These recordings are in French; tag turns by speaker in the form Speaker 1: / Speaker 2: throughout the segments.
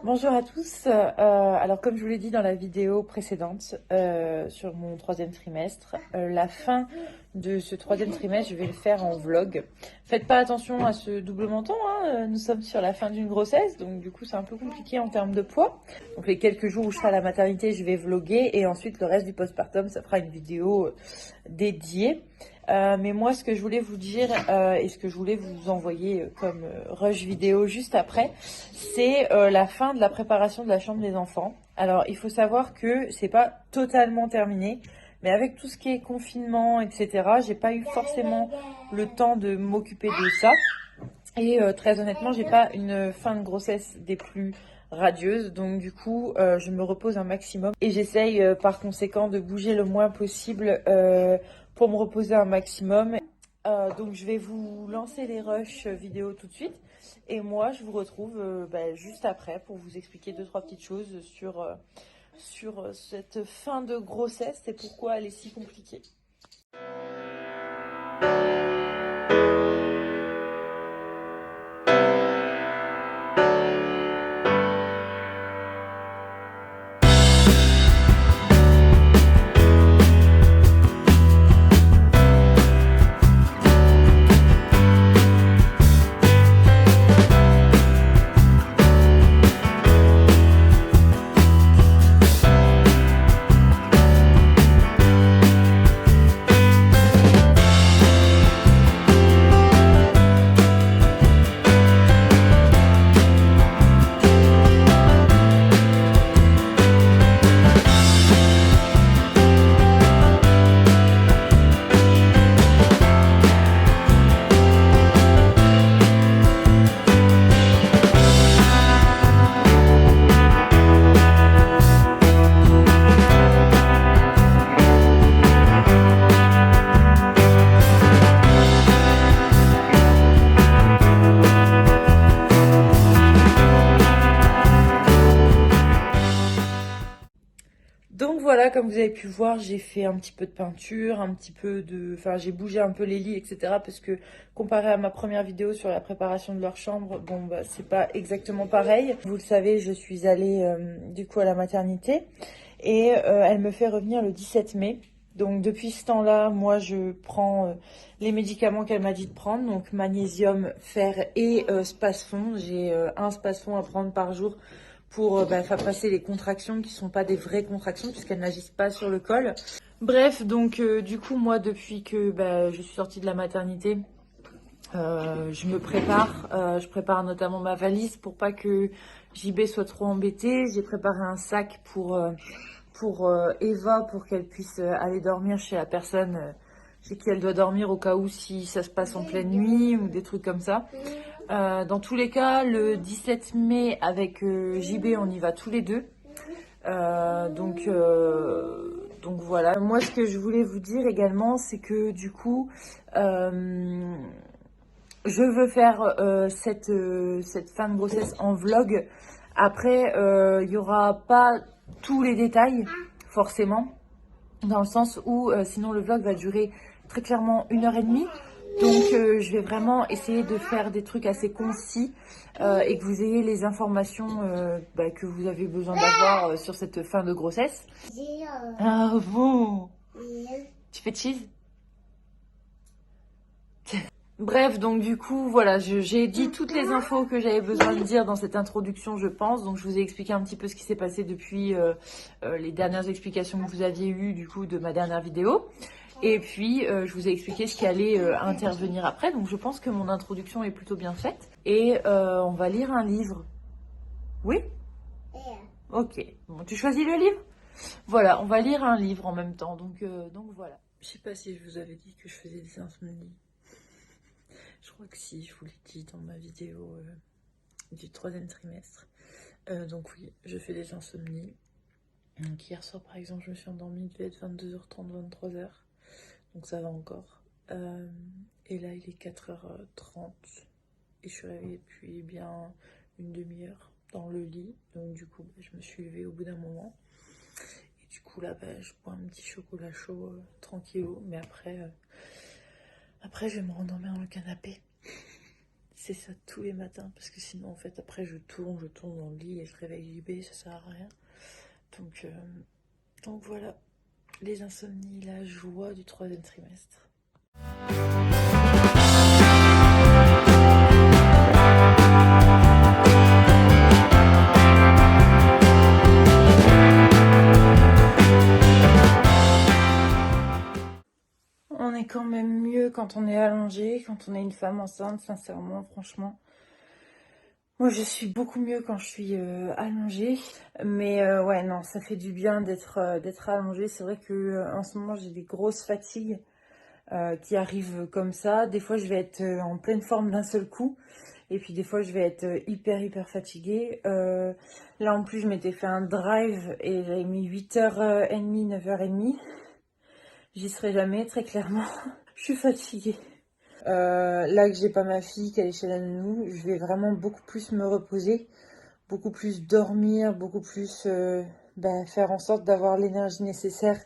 Speaker 1: Bonjour à tous. Alors comme je vous l'ai dit dans la vidéo précédente sur mon troisième trimestre, la fin de ce troisième trimestre, je vais le faire en vlog. Faites pas attention à ce double menton, hein, nous sommes sur la fin d'une grossesse, donc du coup c'est un peu compliqué en termes de poids. Donc les quelques jours où je serai à la maternité, je vais vlogger et ensuite le reste du postpartum, ça fera une vidéo dédiée. Mais moi, ce que je voulais vous dire et ce que je voulais vous envoyer comme rush vidéo juste après, c'est la fin de la préparation de la chambre des enfants. Alors, il faut savoir que c'est pas totalement terminé, mais avec tout ce qui est confinement, etc., j'ai pas eu forcément le temps de m'occuper de ça. Et très honnêtement, j'ai pas une fin de grossesse des plus radieuses, donc du coup, je me repose un maximum et j'essaye par conséquent de bouger le moins possible pour me reposer un maximum. Donc je vais vous lancer les rushs vidéo tout de suite et moi je vous retrouve juste après pour vous expliquer deux trois petites choses sur cette fin de grossesse et pourquoi elle est si compliquée. Donc voilà, comme vous avez pu voir, j'ai fait un petit peu de peinture, enfin j'ai bougé un peu les lits, etc. Parce que comparé à ma première vidéo sur la préparation de leur chambre, c'est pas exactement pareil. Vous le savez, je suis allée du coup à la maternité et elle me fait revenir le 17 mai. Donc depuis ce temps-là, moi je prends les médicaments qu'elle m'a dit de prendre, donc magnésium, fer et Spasfon. J'ai un Spasfon à prendre par jour pour faire passer les contractions qui sont pas des vraies contractions puisqu'elles n'agissent pas sur le col. Bref, donc du coup moi depuis que je suis sortie de la maternité, je me prépare. Je prépare notamment ma valise pour pas que JB soit trop embêtée. J'ai préparé un sac pour Eva pour qu'elle puisse aller dormir chez la personne chez qui elle doit dormir au cas où si ça se passe en pleine nuit ou des trucs comme ça. Dans tous les cas, le 17 mai avec JB, on y va tous les deux. Donc voilà. Moi, ce que je voulais vous dire également, c'est que du coup, je veux faire cette fin de grossesse en vlog. Après, il y aura pas tous les détails, forcément, dans le sens où sinon le vlog va durer très clairement 1h30. Donc je vais vraiment essayer de faire des trucs assez concis et que vous ayez les informations que vous avez besoin d'avoir sur cette fin de grossesse. Ah bon? Tu fais cheese? Bref, donc du coup, voilà, j'ai dit toutes les infos que j'avais besoin de dire dans cette introduction, je pense. Donc je vous ai expliqué un petit peu ce qui s'est passé depuis les dernières explications que vous aviez eues du coup de ma dernière vidéo. Et puis, je vous ai expliqué ce qui allait intervenir après. Donc je pense que mon introduction est plutôt bien faite. Et on va lire un livre. Oui? Ok. Bon, tu choisis le livre? Voilà, on va lire un livre en même temps. Donc voilà. Je sais pas si je vous avais dit que je faisais des insomnies. Je crois que si, je vous l'ai dit dans ma vidéo du troisième trimestre. Donc oui, je fais des insomnies. Donc hier soir par exemple, je me suis endormie, il devait être 22h30, 23h. Donc ça va encore. Et là il est 4h30. Et je suis réveillée depuis bien une demi-heure dans le lit. Donc du coup, je me suis levée au bout d'un moment. Et du coup là, je bois un petit chocolat chaud tranquillou. Mais après je vais me rendormir dans le canapé. c'est ça tous les matins, parce que sinon, en fait, après, je tourne dans le lit et je réveille JB, ça sert à rien. Donc voilà, les insomnies, la joie du troisième trimestre. On est quand même mieux quand on est allongé, quand on est une femme enceinte, sincèrement, franchement. Moi, je suis beaucoup mieux quand je suis allongée. Mais ouais, non, ça fait du bien d'être allongée. C'est vrai que en ce moment, j'ai des grosses fatigues qui arrivent comme ça. Des fois, je vais être en pleine forme d'un seul coup. Et puis des fois, je vais être hyper fatiguée. Là, en plus, je m'étais fait un drive et j'avais mis 8h30, 9h30. J'y serai jamais, très clairement. Je suis fatiguée. Là que j'ai pas ma fille, qu'elle est chez la nounou, je vais vraiment beaucoup plus me reposer, beaucoup plus dormir, beaucoup plus faire en sorte d'avoir l'énergie nécessaire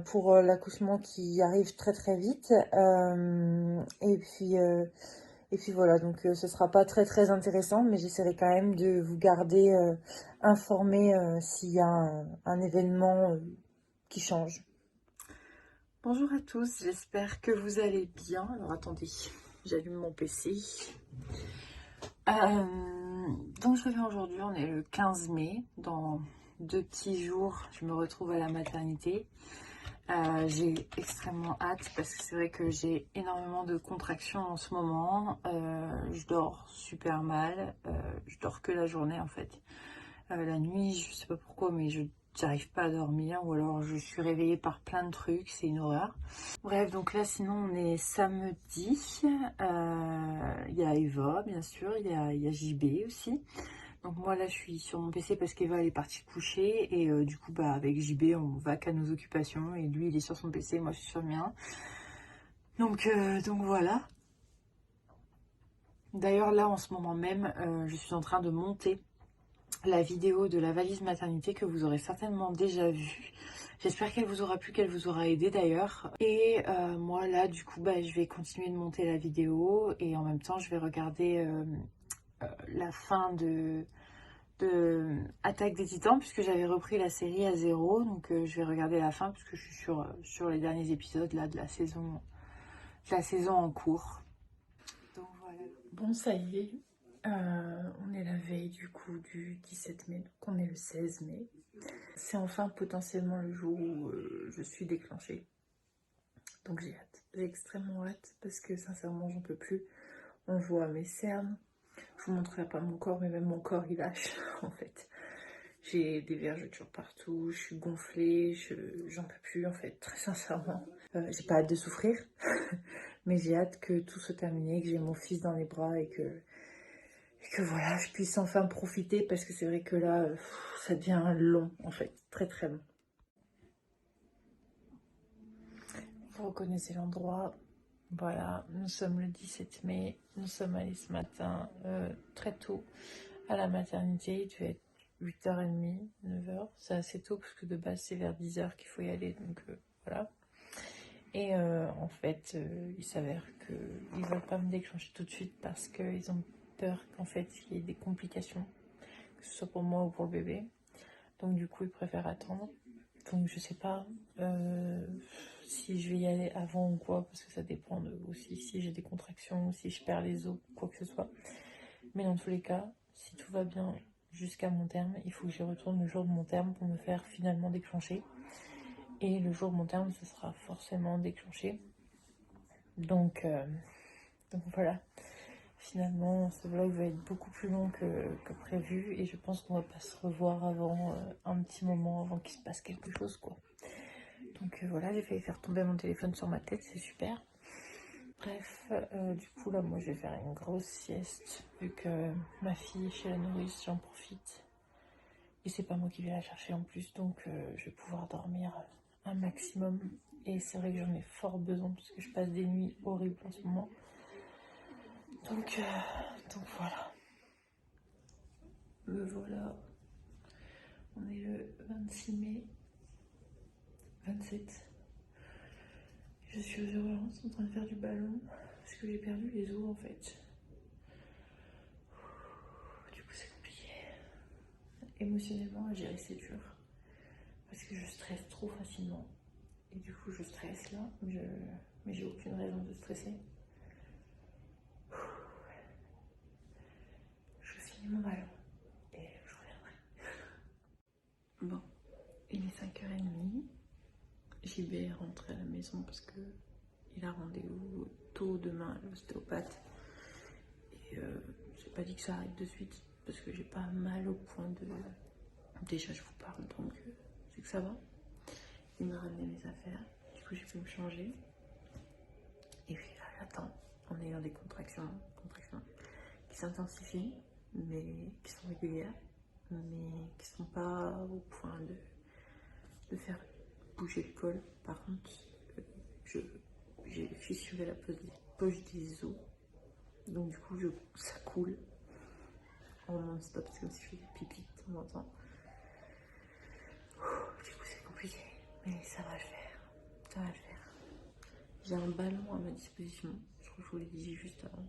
Speaker 1: pour l'accouchement qui arrive très vite. Et puis voilà, donc ce sera pas très intéressant, mais j'essaierai quand même de vous garder informé s'il y a un événement qui change. Bonjour à tous, j'espère que vous allez bien. Alors attendez, j'allume mon PC. Donc je reviens aujourd'hui, on est le 15 mai. Dans 2 petits jours, je me retrouve à la maternité. J'ai extrêmement hâte parce que c'est vrai que j'ai énormément de contractions en ce moment. Je dors super mal. Je dors que la journée en fait. La nuit, je sais pas pourquoi, mais je n'arrive pas à dormir ou alors je suis réveillée par plein de trucs, c'est une horreur. Bref, donc là sinon on est samedi, il y a Eva bien sûr, il y a JB aussi. Donc moi là je suis sur mon PC parce qu'Eva elle est partie coucher et du coup avec JB on va qu'à nos occupations et lui il est sur son PC, moi je suis sur le mien. Donc voilà. D'ailleurs là en ce moment même je suis en train de monter la vidéo de la valise maternité que vous aurez certainement déjà vue. J'espère qu'elle vous aura plu, qu'elle vous aura aidé d'ailleurs. Et moi là du coup je vais continuer de monter la vidéo et en même temps je vais regarder la fin de Attaque des Titans puisque j'avais repris la série à zéro. Donc je vais regarder la fin puisque je suis sur les derniers épisodes là de la saison en cours. Donc voilà. Bon ça y est, on est la veille du coup du 17 mai, donc on est le 16 mai. C'est enfin potentiellement le jour où je suis déclenchée. Donc j'ai hâte, j'ai extrêmement hâte parce que sincèrement j'en peux plus. On voit mes cernes, je vous montrerai pas mon corps mais même mon corps il lâche en fait. J'ai des vergetures partout, je suis gonflée, j'en peux plus en fait, très sincèrement. J'ai pas hâte de souffrir, mais j'ai hâte que tout soit terminé, que j'ai mon fils dans les bras et que voilà, je puisse enfin profiter parce que c'est vrai que là, ça devient long en fait, très long. Vous reconnaissez l'endroit. Voilà, nous sommes le 17 mai, nous sommes allés ce matin très tôt à la maternité, il devait être 8h30, 9h, c'est assez tôt parce que de base c'est vers 10h qu'il faut y aller, donc voilà. Et en fait, il s'avère qu'ils ne veulent pas me déclencher tout de suite parce qu'ils ont peur qu'en fait il y ait des complications, que ce soit pour moi ou pour le bébé. Donc du coup ils préfèrent attendre. Donc je sais pas si je vais y aller avant ou quoi, parce que ça dépend aussi si j'ai des contractions, si je perds les os, quoi que ce soit. Mais dans tous les cas, si tout va bien jusqu'à mon terme, il faut que j'y retourne le jour de mon terme pour me faire finalement déclencher. Et le jour de mon terme, ce sera forcément déclenché. Donc voilà. Finalement, ce vlog va être beaucoup plus long que prévu et je pense qu'on va pas se revoir avant un petit moment, avant qu'il se passe quelque chose, quoi. Donc voilà, j'ai failli faire tomber mon téléphone sur ma tête, c'est super. Bref, du coup là, moi je vais faire une grosse sieste, vu que ma fille est chez la nourrice, j'en profite. Et c'est pas moi qui vais la chercher en plus, donc je vais pouvoir dormir un maximum. Et c'est vrai que j'en ai fort besoin, parce que je passe des nuits horribles en ce moment. Donc voilà. Me voilà. On est le 26 mai. 27. Je suis aux urgences en train de faire du ballon parce que j'ai perdu les os en fait. émotionnellement à gérer, c'est dur. Parce que je stresse trop facilement. Et du coup, je stresse là, mais j'ai aucune raison de stresser. Je finis mon ballon et je reviendrai. Bon, il est 5h30. JB est rentré à la maison parce que il a rendez-vous tôt demain à l'ostéopathe. Et j'ai pas dit que ça arrive de suite parce que j'ai pas mal au point de... Déjà je vous parle donc c'est que ça va. Il m'a ramené mes affaires, du coup j'ai pu me changer. Et puis là j'attends en ayant des contractions qui s'intensifient, mais qui sont régulières, mais qui sont pas au point de faire bouger le col. Par contre, j'ai fissuré la poche des os, donc du coup ça coule en non-stop, c'est comme si je faisais pipi de temps en temps. Du coup c'est compliqué, mais ça va le faire, ça va le faire. J'ai un ballon à ma disposition, je crois que je vous l'ai dit juste avant.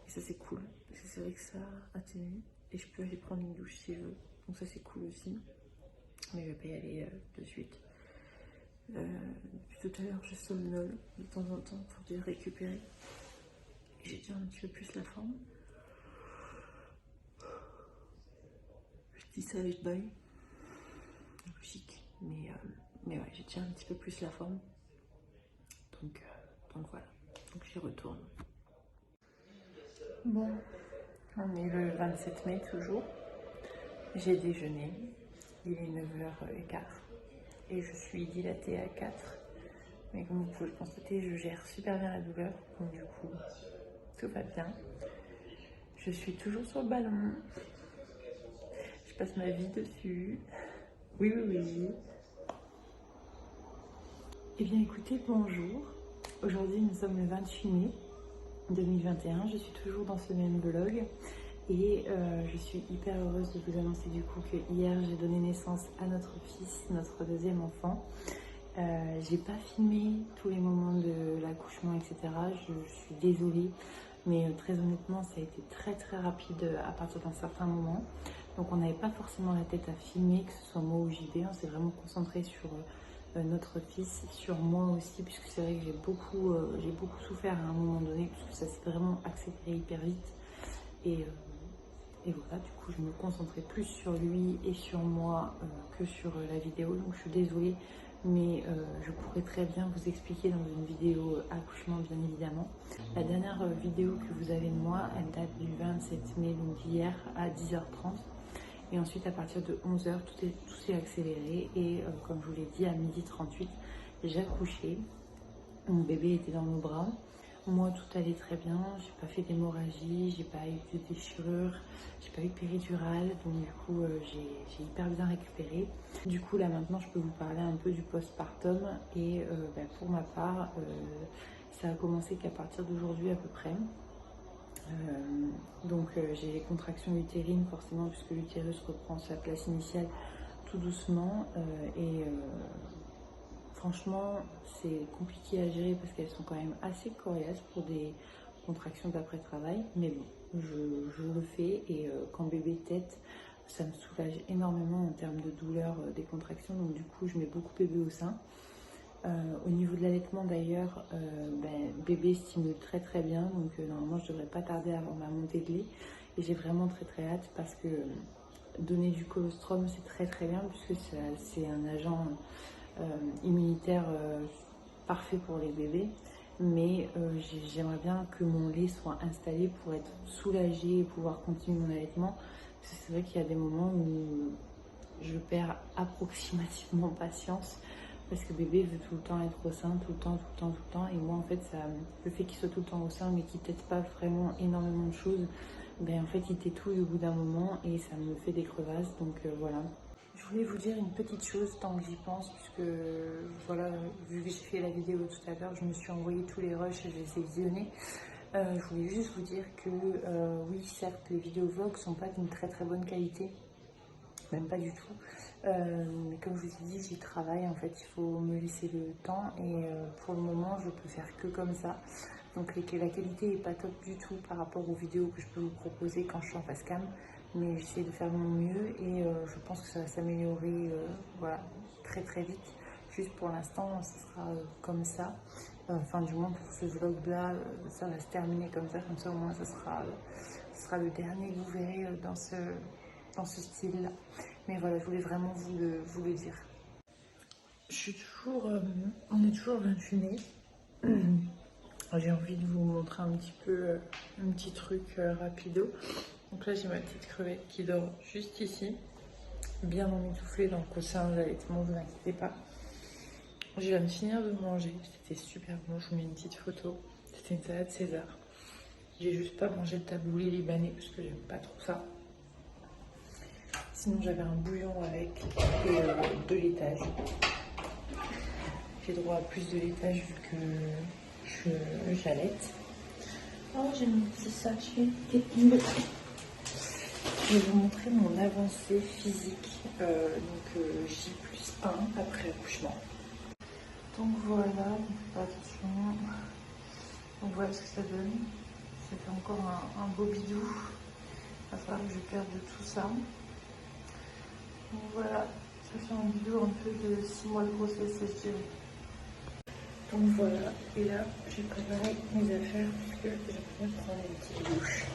Speaker 1: Et ça c'est cool, parce que c'est vrai que ça atténue, et je peux aller prendre une douche si je veux, donc ça c'est cool aussi. Mais je vais pas y aller de suite. Depuis tout à l'heure je somnole de temps en temps pour dire récupérer. J'ai déjà un petit peu plus la forme. Je dis ça et je baille. Logique, mais ouais, j'ai déjà un petit peu plus la forme. Donc voilà, donc j'y retourne. Bon, on est le 27 mai toujours. J'ai déjeuné, il est 9h15 et je suis dilatée à 4. Mais comme vous pouvez le constater, je gère super bien la douleur, donc du coup, tout va bien. Je suis toujours sur le ballon. Je passe ma vie dessus. Oui. Eh bien écoutez, bonjour. Aujourd'hui nous sommes le 28 mai 2021. Je suis toujours dans ce même vlog. Et je suis hyper heureuse de vous annoncer du coup que hier j'ai donné naissance à notre fils, notre deuxième enfant. J'ai pas filmé tous les moments de l'accouchement, etc. Je suis désolée, mais très honnêtement, ça a été très rapide à partir d'un certain moment. Donc on n'avait pas forcément la tête à filmer, que ce soit moi ou JB. On s'est vraiment concentré sur notre fils, sur moi aussi, puisque c'est vrai que j'ai beaucoup souffert à un moment donné, puisque ça s'est vraiment accéléré hyper vite. Et voilà, du coup, je me concentrais plus sur lui et sur moi que sur la vidéo. Donc, je suis désolée, mais je pourrais très bien vous expliquer dans une vidéo accouchement, bien évidemment. La dernière vidéo que vous avez de moi, elle date du 27 mai, donc d'hier à 10h30. Et ensuite, à partir de 11h, tout s'est accéléré. Et comme je vous l'ai dit, à 12h38, j'ai accouché. Mon bébé était dans nos bras. Moi, tout allait très bien, j'ai pas fait d'hémorragie, j'ai pas eu de déchirure, j'ai pas eu de péridurale, donc du coup j'ai hyper bien récupéré. Du coup là maintenant je peux vous parler un peu du postpartum et pour ma part ça a commencé qu'à partir d'aujourd'hui à peu près. J'ai les contractions utérines forcément puisque l'utérus reprend sa place initiale tout doucement franchement, c'est compliqué à gérer parce qu'elles sont quand même assez coriaces pour des contractions d'après-travail. Mais bon, je le fais et quand bébé tète, ça me soulage énormément en termes de douleur des contractions. Donc du coup, je mets beaucoup bébé au sein. Au niveau de l'allaitement d'ailleurs, bébé stimule très bien. Donc normalement, je ne devrais pas tarder à avoir ma montée de lait. Et j'ai vraiment très hâte parce que donner du colostrum, c'est très bien puisque c'est un agent... immunitaire parfait pour les bébés, mais j'aimerais bien que mon lait soit installé pour être soulagée et pouvoir continuer mon allaitement, parce que c'est vrai qu'il y a des moments où je perds approximativement patience parce que bébé veut tout le temps être au sein, tout le temps, et moi en fait le fait qu'il soit tout le temps au sein mais qu'il tète pas vraiment énormément de choses, en fait il t'étouille au bout d'un moment et ça me fait des crevasses, donc voilà. Je voulais vous dire une petite chose tant que j'y pense, puisque voilà, vu que j'ai fait la vidéo tout à l'heure, je me suis envoyé tous les rushs et je les ai visionnés. Je voulais juste vous dire que oui, certes, les vidéos vlogs sont pas d'une très bonne qualité, même pas du tout. Mais comme je vous ai dit, j'y travaille, en fait, il faut me laisser le temps et pour le moment, je peux faire que comme ça. Donc la qualité est pas top du tout par rapport aux vidéos que je peux vous proposer quand je suis en face cam. mais j'essaie de faire mon mieux et je pense que ça va s'améliorer voilà, très très vite. Juste pour l'instant, ce sera comme ça. Enfin, du moins pour ce vlog-là, ça va se terminer comme ça au moins ce sera le dernier que vous verrez dans ce style-là. Mais voilà, je voulais vraiment vous le dire. On est toujours 28 mai. J'ai envie de vous montrer un petit peu un petit truc rapido. Donc là, j'ai ma petite crevette qui dort juste ici, bien emmitouflée dans le coussin d'allaitement, vous inquiétez pas. Je viens de finir de manger, c'était super bon, je vous mets une petite photo. C'était une salade César. J'ai juste pas mangé le taboulé libanais parce que j'aime pas trop ça. Sinon j'avais un bouillon avec et de laitage. J'ai droit à plus de laitage vu que j'allaite. Oh, j'ai mon petit sachet qui est tombé. Je vais vous montrer mon avancée physique, donc J+1 après accouchement. Donc voilà, attention, donc voilà ce que ça donne. Ça fait encore un beau bidou. Il va falloir que je perde tout ça. Donc voilà, ça fait un bidou un peu de 6 mois de grossesse, je dirais. Donc voilà, et là j'ai préparé mes affaires parce que j'ai besoin de prendre une petite douche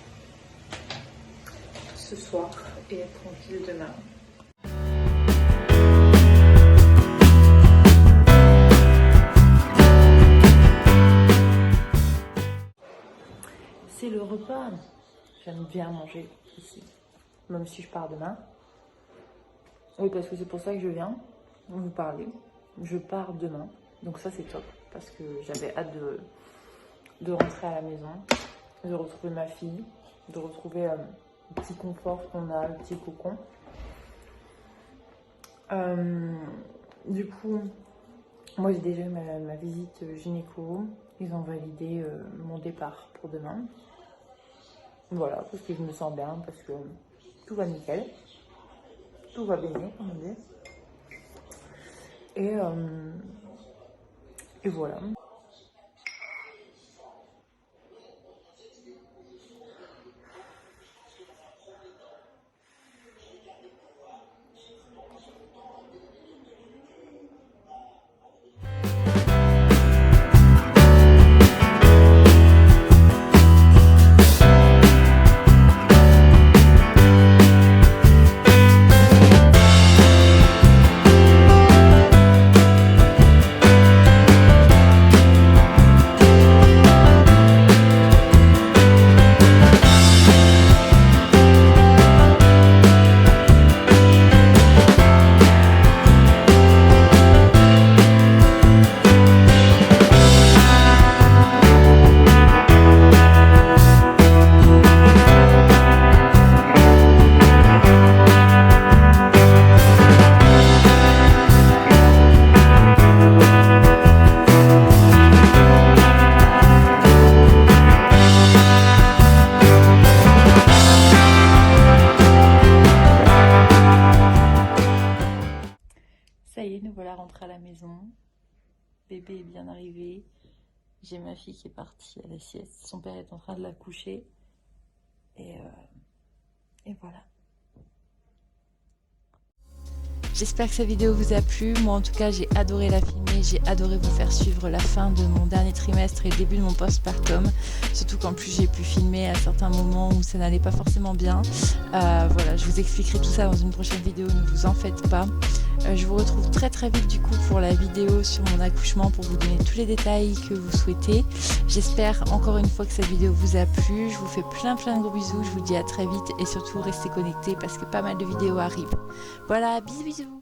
Speaker 1: ce soir et être tranquille demain. C'est le repas. J'aime bien manger ici, même si je pars demain. Oui, parce que c'est pour ça que je viens vous parler. Je pars demain, donc ça c'est top, parce que j'avais hâte de rentrer à la maison, de retrouver ma fille, de retrouver le petit confort qu'on a, le petit cocon. Du coup, moi j'ai déjà eu ma visite gynéco. Ils ont validé mon départ pour demain. Voilà, parce que je me sens bien, parce que tout va nickel. Tout va bien, comme on dit. Et voilà. Ça y est, nous voilà rentrés à la maison. Bébé est bien arrivé. J'ai ma fille qui est partie à la sieste. Son père est en train de la coucher. Et voilà. J'espère que cette vidéo vous a plu. Moi en tout cas j'ai adoré la filmer, j'ai adoré vous faire suivre la fin de mon dernier trimestre et le début de mon postpartum. Surtout qu'en plus j'ai pu filmer à certains moments où ça n'allait pas forcément bien. Voilà, je vous expliquerai tout ça dans une prochaine vidéo, ne vous en faites pas. Je vous retrouve très vite du coup pour la vidéo sur mon accouchement pour vous donner tous les détails que vous souhaitez. J'espère encore une fois que cette vidéo vous a plu. Je vous fais plein de gros bisous, je vous dis à très vite et surtout restez connectés parce que pas mal de vidéos arrivent. Voilà, bisous.